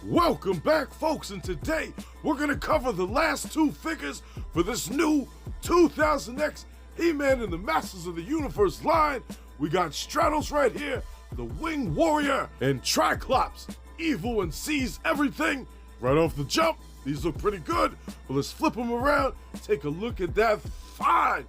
Welcome back, folks, and today we're going to cover the last two figures for this new 2000X Heman and the Masters of the Universe line. We got Stratos right here, the Wing Warrior, and Triclops, evil and sees everything. Right off the jump, these look pretty good, but let's flip them around, take a look at that fine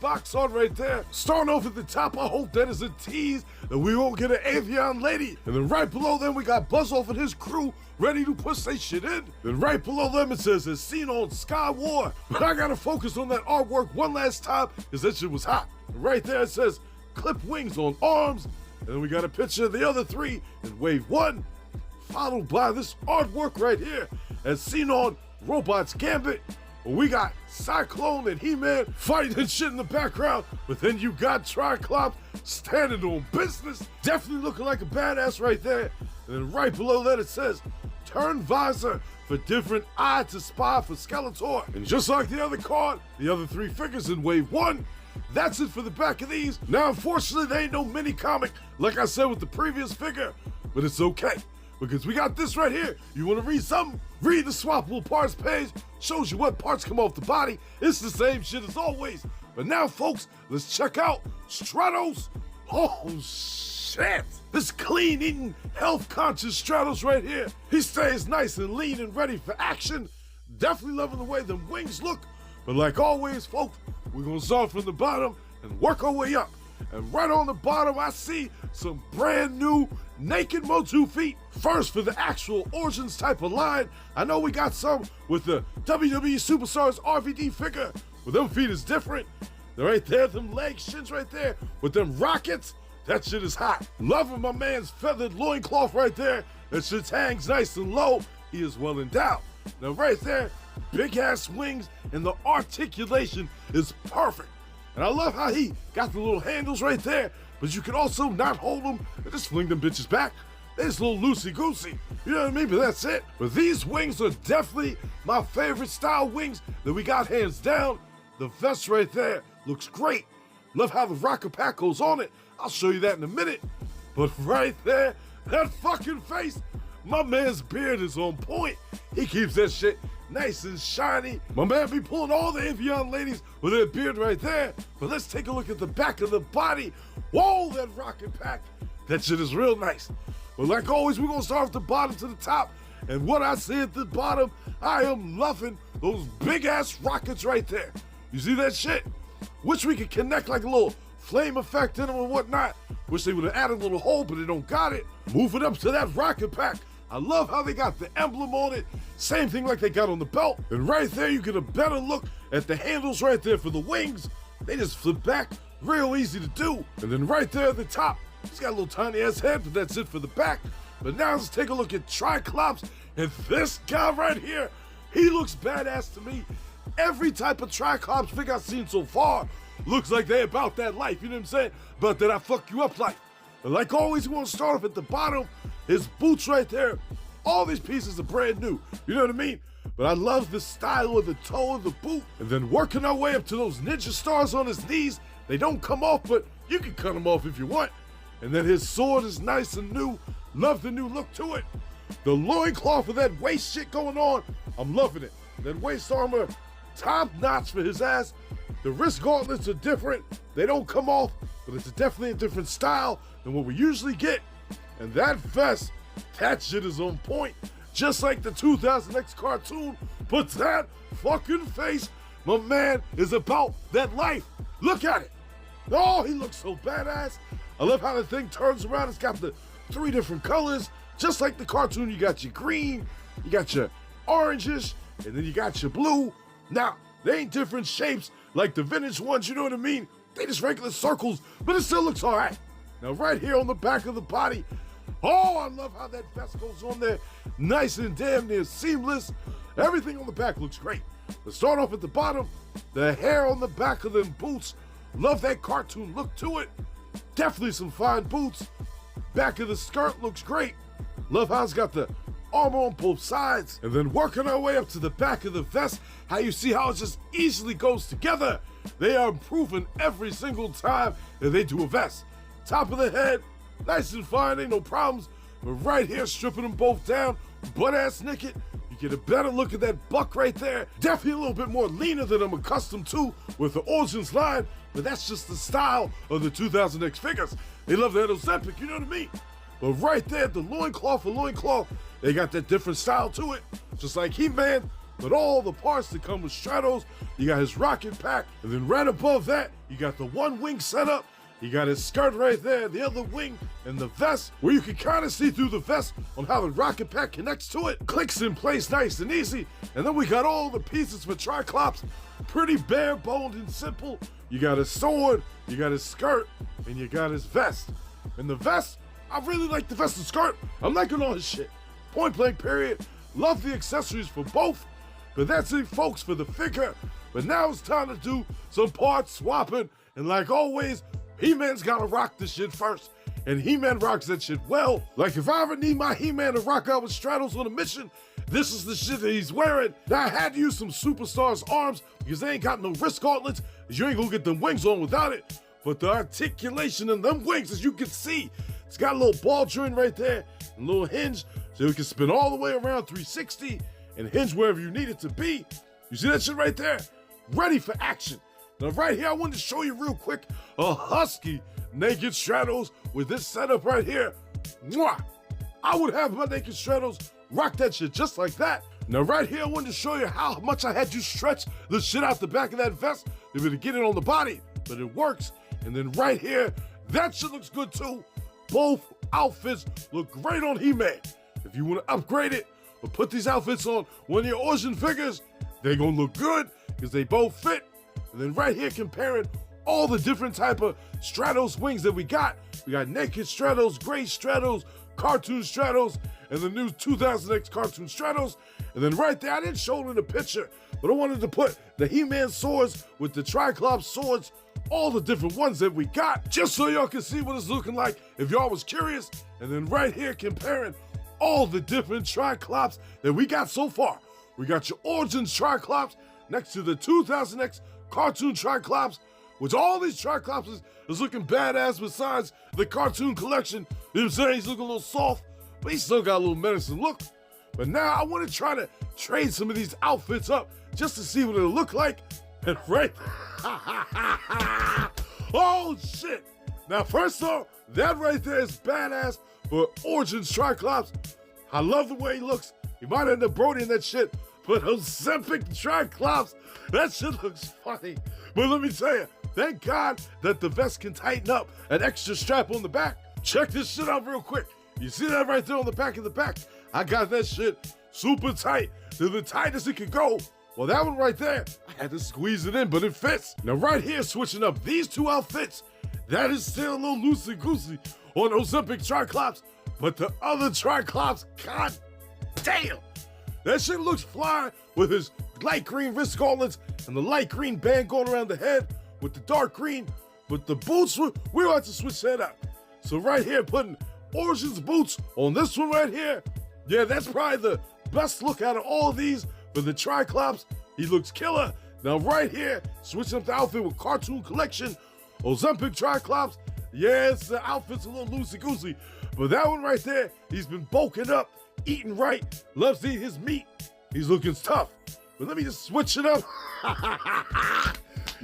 box art right there. Starting off at the top, I hope that is a tease that we won't get an Avion lady. And then right below them, we got Buzz Off and his crew ready to push their shit in. Then right below them, it says, as seen on Sky War. But I gotta focus on that artwork one last time, because that shit was hot. And right there, it says, clip wings on arms. And then we got a picture of the other three in wave one, followed by this artwork right here, as seen on Robots Gambit. We got Cyclone and Heman fighting and shit in the background, but then you got Triclops standing on business, definitely looking like a badass right there. And then right below that it says, turn visor for different eye to spy for Skeletor. And just like the other card, the other three figures in wave one, that's it for the back of these. Now, unfortunately, they ain't no mini comic, like I said with the previous figure, but it's okay, because we got this right here. You want to read something? Read the swappable parts page. Shows you what parts come off the body. It's the same shit as always. But now, folks, let's check out Stratos. Oh, shit. This clean-eating, health-conscious Stratos right here. He stays nice and lean and ready for action. Definitely loving the way them wings look. But like always, folks, we're going to start from the bottom and work our way up. And right on the bottom, I see some brand new naked Motu feet. First, for the actual Origins type of line, I know we got some with the WWE Superstars RVD figure, but them feet is different. They're right there, them leg shins right there, with them rockets. That shit is hot. Loving my man's feathered loincloth right there. That shit hangs nice and low. He is well endowed. Now right there, big ass wings, and the articulation is perfect. And I love how he got the little handles right there, but you can also not hold them and just fling them bitches back. They're just a little loosey-goosey, you know what I mean? But that's it. But these wings are definitely my favorite style wings that we got hands down. The vest right there looks great. Love how the rocker pack goes on it. I'll show you that in a minute. But right there, that fucking face, my man's beard is on point. He keeps that shit nice and shiny. My man be pulling all the Avion ladies with their beard right there. But let's take a look at the back of the body. Whoa, that rocket pack. That shit is real nice. But like always, we're gonna start from the bottom to the top. And what I see at the bottom, I am loving those big ass rockets right there. You see that shit? Wish we could connect like a little flame effect in them and whatnot. Wish they would have added a little hole, but they don't got it. Moving up to that rocket pack. I love how they got the emblem on it. Same thing like they got on the belt. And right there, you get a better look at the handles right there for the wings. They just flip back, real easy to do. And then right there at the top, he's got a little tiny ass head, but that's it for the back. But now let's take a look at Triclops. And this guy right here, he looks badass to me. Every type of Triclops figure I've seen so far looks like they about that life, you know what I'm saying? About that I fuck you up life. And like always, we want to start off at the bottom. His boots right there. All these pieces are brand new. You know what I mean? But I love the style of the toe of the boot. And then working our way up to those ninja stars on his knees. They don't come off, but you can cut them off if you want. And then his sword is nice and new. Love the new look to it. The loincloth with that waist shit going on. I'm loving it. That waist armor, top notch for his ass. The wrist gauntlets are different. They don't come off, but it's definitely a different style than what we usually get. And that vest, that shit is on point. Just like the 2000X cartoon, but that fucking face, my man is about that life. Look at it. Oh, he looks so badass. I love how the thing turns around. It's got the 3 different colors. Just like the cartoon, you got your green, you got your orangish, and then you got your blue. Now, they ain't different shapes like the vintage ones, you know what I mean? They just regular circles, but it still looks all right. Now, right here on the back of the body, oh, I love how that vest goes on there. Nice and damn near seamless. Everything on the back looks great. Let's start off at the bottom. The hair on the back of them boots. Love that cartoon look to it. Definitely some fine boots. Back of the skirt looks great. Love how it's got the armor on both sides. And then working our way up to the back of the vest, how you see how it just easily goes together. They are improving every single time that they do a vest. Top of the head, nice and fine, ain't no problems. But right here, stripping them both down butt-ass naked. You get a better look at that buck right there. Definitely a little bit more leaner than I'm accustomed to with the Origins line, but that's just the style of the 2000X figures. They love that Ozempic, you know what I mean? But right there, the loincloth for loincloth, they got that different style to it. Just like Heman, but all the parts that come with Stratos. You got his rocket pack, and then right above that, you got the one wing setup. You got his skirt right there, the other wing, and the vest, where you can kind of see through the vest on how the rocket pack connects to it. Clicks in place nice and easy. And then we got all the pieces for Triclops, pretty bare-boned and simple. You got his sword, you got his skirt, and you got his vest. And the vest, I really like the vest and skirt. I'm liking all his shit. Point blank period. Love the accessories for both. But that's it, folks, for the figure. But now it's time to do some part swapping. And like always, He-Man's gotta rock this shit first. And He-Man rocks that shit well. Like if I ever need my He-Man to rock out with Stratos on a mission, this is the shit that he's wearing. Now I had to use some Superstar's arms because they ain't got no wrist gauntlets. You ain't gonna get them wings on without it. But the articulation in them wings, as you can see, it's got a little ball joint right there, a little hinge, so it can spin all the way around 360 and hinge wherever you need it to be. You see that shit right there? Ready for action. Now right here, I wanted to show you real quick a husky naked Stratos with this setup right here. Mwah! I would have my naked Stratos rock that shit just like that. Now right here, I wanted to show you how much I had to stretch the shit out the back of that vest to be able to get it on the body, but it works. And then right here, that shit looks good too. Both outfits look great on He-Man. If you want to upgrade it or put these outfits on one of your Origin figures, they're gonna look good because they both fit. And then right here, comparing all the different type of Stratos wings that we got. We got naked Stratos, gray Stratos, cartoon Stratos, and the new 2000X cartoon Stratos. And then right there, I didn't show it in the picture, but I wanted to put the He-Man swords with the Triclops swords, all the different ones that we got, just so y'all can see what it's looking like if y'all was curious. And then right here, comparing all the different Triclops that we got so far. We got your Origins Triclops next to the 2000X cartoon Triclops, which all these Triclops is looking badass besides the cartoon collection. You know what I'm saying? He's looking a little soft, but he still got a little menacing look. But now I want to try to trade some of these outfits up just to see what it'll look like. And right, oh shit. Now first off, that right there is badass for Origins Triclops. I love the way he looks. He might end up brodying that shit, but Ozempic Triclops, that shit looks funny. But let me tell you, thank God that the vest can tighten up an extra strap on the back. Check this shit out real quick. You see that right there on the back of the back? I got that shit super tight, to the tightest it could go. Well, that one right there, I had to squeeze it in, but it fits. Now right here, switching up these two outfits, that is still a little loosey-goosey on Ozempic Triclops, but the other Triclops, god damn, that shit looks fly with his light green wrist gauntlets and the light green band going around the head with the dark green, but the boots, we want to switch that up. So right here, putting Origins boots on this one right here, yeah, that's probably the best look out of all of these. For the Triclops, he looks killer. Now right here, switching up the outfit with cartoon collection, Ozempic Triclops. Yes, the outfit's a little loosey-goosey, but that one right there, he's been bulking up, eating right, loves to eat his meat. He's looking tough. But let me just switch it up.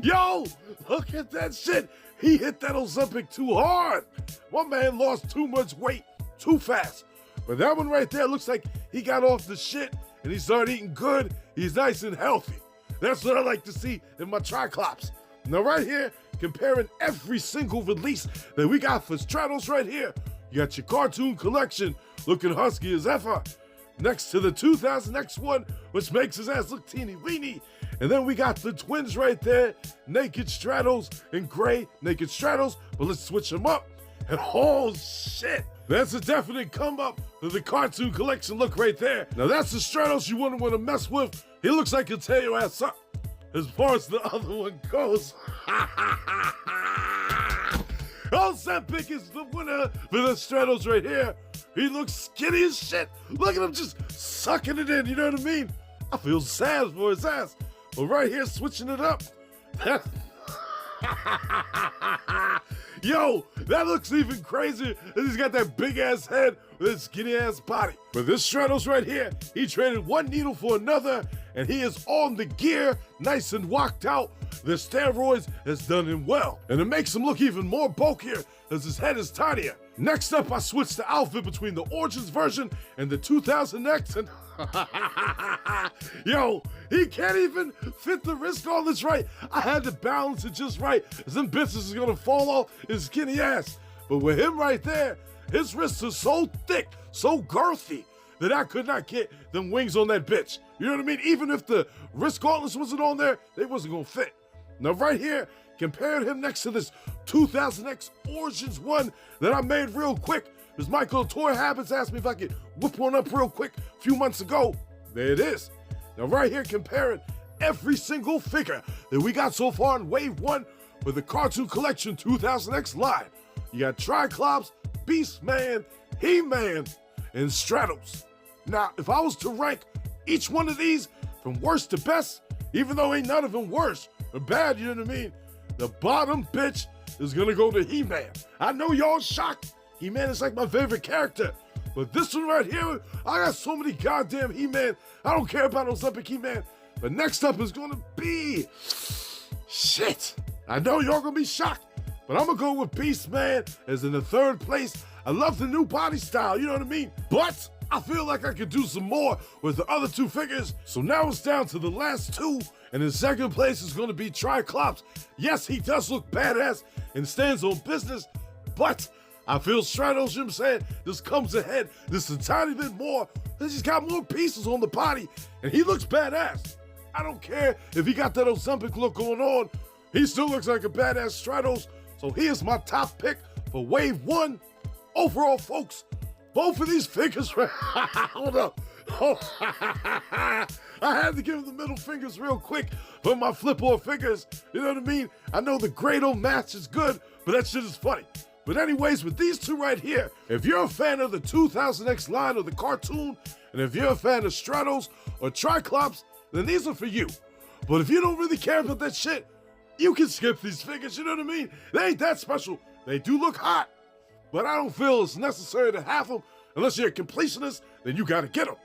Yo, look at that shit. He hit that Ozempic too hard. One man lost too much weight too fast. But that one right there looks like he got off the shit and he started eating good. He's nice and healthy. That's what I like to see in my Triclops. Now right here, comparing every single release that we got for Stratos right here. You got your cartoon collection looking husky as ever. Next to the 2000X one, which makes his ass look teeny weeny. And then we got the twins right there, naked Stratos and gray naked Stratos. But let's switch them up. And oh shit, that's a definite come up to the cartoon collection look right there. Now that's the Stratos you wouldn't want to mess with. He looks like he'll tear your ass up. As far as the other one goes, Ozempic is the winner for the Stratos right here. He looks skinny as shit. Look at him just sucking it in, you know what I mean? I feel sad for his ass. But right here, switching it up. Yo, that looks even crazier, and he's got that big-ass head with his skinny-ass body. But this Stratos right here, he traded one needle for another, and he is on the gear, nice and whacked out. The steroids has done him well, and it makes him look even more bulkier as his head is tinier. Next up, I switched the outfit between the Origins version and the 2000X, and yo, he can't even fit the wrist on this right. I had to balance it just right, as them bitches is gonna fall off his skinny ass. But with him right there, his wrists are so thick, so girthy, that I could not get them wings on that bitch. You know what I mean? Even if the wrist gauntlets wasn't on there, they wasn't gonna fit. Now right here, comparing him next to this 2000X Origins one that I made real quick, because Michael Toy Habits asked me if I could whip one up real quick a few months ago. There it is. Now right here, comparing every single figure that we got so far in Wave 1 with the Cartoon Collection 2000X line. You got Triclops, Beastman, Heman, and Stratos. Now, if I was to rank each one of these from worst to best, even though ain't none of them worse or bad, you know what I mean, the bottom bitch is gonna go to Heman. I know y'all shocked. Heman is like my favorite character. But this one right here, I got so many goddamn Heman. I don't care about Ozempic Heman. But next up is gonna be... shit. I know y'all gonna be shocked, but I'm gonna go with Beastman as in the third place. I love the new body style, you know what I mean? But I feel like I could do some more with the other two figures. So now it's down to the last two. And in second place is gonna be Triclops. Yes, he does look badass and stands on business, but I feel Stratos, you know what I'm saying, just comes ahead just a tiny bit more. He's got more pieces on the body, and he looks badass. I don't care if he got that Ozempic look going on, he still looks like a badass Stratos. So here's my top pick for Wave 1. Overall, folks, both of these figures, hold up. Oh, I had to give him the middle fingers real quick for my flip-off figures. You know what I mean? I know the Grado match is good, but that shit is funny. But anyways, with these two right here, if you're a fan of the 2000X line or the cartoon, and if you're a fan of Stratos or Triclops, then these are for you. But if you don't really care about that shit, you can skip these figures, you know what I mean? They ain't that special. They do look hot, but I don't feel it's necessary to have them. Unless you're a completionist, then you gotta get them.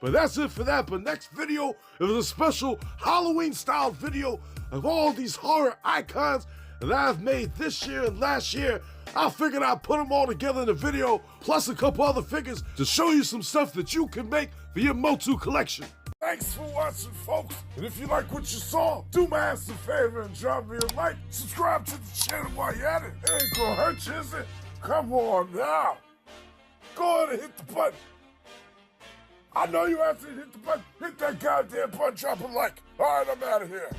But that's it for that. But next video is a special Halloween-style video of all these horror icons that I've made this year and last year. I figured I'd put them all together in a video, plus a couple other figures to show you some stuff that you can make for your Motu collection. Thanks for watching, folks. And if you like what you saw, do my ass a favor and drop me a like. Subscribe to the channel while you're at it. It ain't gonna hurt you, is it? Come on now. Go ahead and hit the button. I know you have to hit the button. Hit that goddamn button, drop a like. All right, I'm out of here.